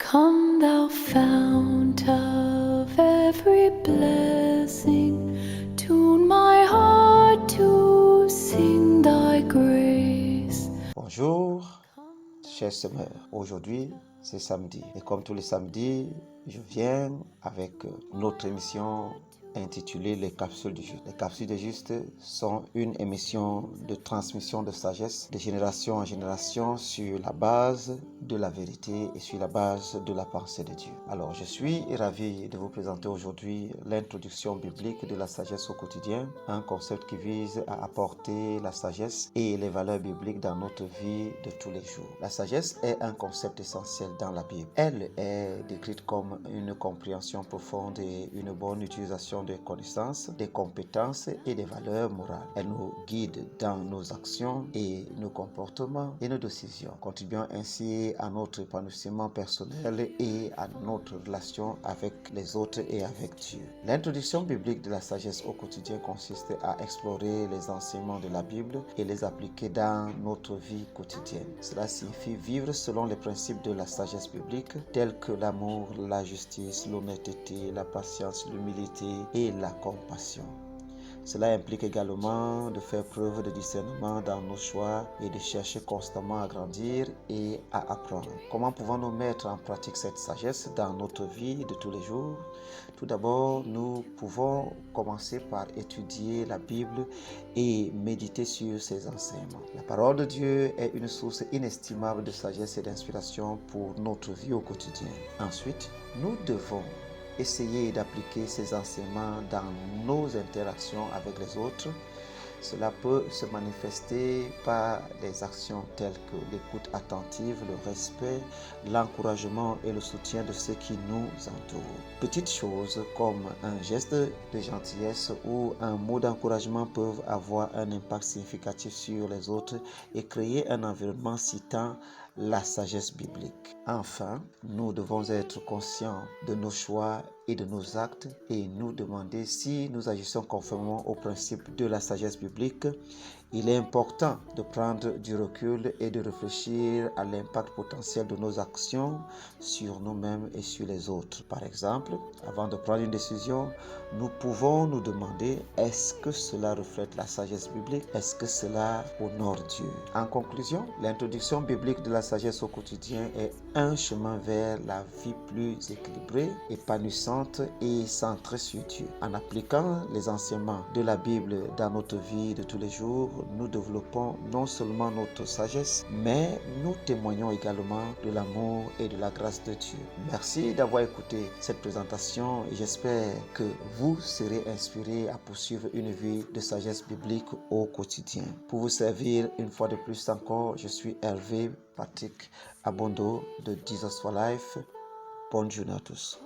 Come thou fount of every blessing, tune my heart to sing thy grace. Bonjour, chers sœurs. Aujourd'hui, c'est samedi. Et comme tous les samedis, je viens avec notre émission intitulée Les Capsules du Juste. Les Capsules du Juste sont une émission de transmission de sagesse de génération en génération sur la base de la vérité et sur la base de la pensée de Dieu. Alors, je suis ravi de vous présenter aujourd'hui l'introduction biblique de la sagesse au quotidien, un concept qui vise à apporter la sagesse et les valeurs bibliques dans notre vie de tous les jours. La sagesse est un concept essentiel dans la Bible. Elle est décrite comme une compréhension profonde et une bonne utilisation des connaissances, des compétences et des valeurs morales. Elle nous guide dans nos actions et nos comportements et nos décisions, contribuant ainsi à notre épanouissement personnel et à notre relation avec les autres et avec Dieu. L'introduction biblique de la sagesse au quotidien consiste à explorer les enseignements de la Bible et les appliquer dans notre vie quotidienne. Cela signifie vivre selon les principes de la sagesse biblique tels que l'amour, la justice, l'honnêteté, la patience, l'humilité et la compassion. Cela implique également de faire preuve de discernement dans nos choix et de chercher constamment à grandir et à apprendre. Comment pouvons-nous mettre en pratique cette sagesse dans notre vie de tous les jours? Tout d'abord, nous pouvons commencer par étudier la Bible et méditer sur ses enseignements. La parole de Dieu est une source inestimable de sagesse et d'inspiration pour notre vie au quotidien. Ensuite, nous devons essayer d'appliquer ces enseignements dans nos interactions avec les autres. Cela peut se manifester par des actions telles que l'écoute attentive, le respect, l'encouragement et le soutien de ceux qui nous entourent. Petites choses comme un geste de gentillesse ou un mot d'encouragement peuvent avoir un impact significatif sur les autres et créer un environnement citant la sagesse biblique. Enfin, nous devons être conscients de nos choix et de nos actes et nous demander si nous agissons conformément aux principes de la sagesse biblique. Il est important de prendre du recul et de réfléchir à l'impact potentiel de nos actions sur nous-mêmes et sur les autres. Par exemple, avant de prendre une décision, nous pouvons nous demander est-ce que cela reflète la sagesse biblique? Est-ce que cela honore Dieu? En conclusion, l'introduction biblique de la sagesse au quotidien est un chemin vers la vie plus équilibrée, épanouissante et centrée sur Dieu. En appliquant les enseignements de la Bible dans notre vie de tous les jours, nous développons non seulement notre sagesse, mais nous témoignons également de l'amour et de la grâce de Dieu. Merci d'avoir écouté cette présentation et j'espère que vous serez inspirés à poursuivre une vie de sagesse biblique au quotidien. Pour vous servir une fois de plus encore, je suis Hervé Patrick Abondo de Jesus for Life. Bonne journée à tous.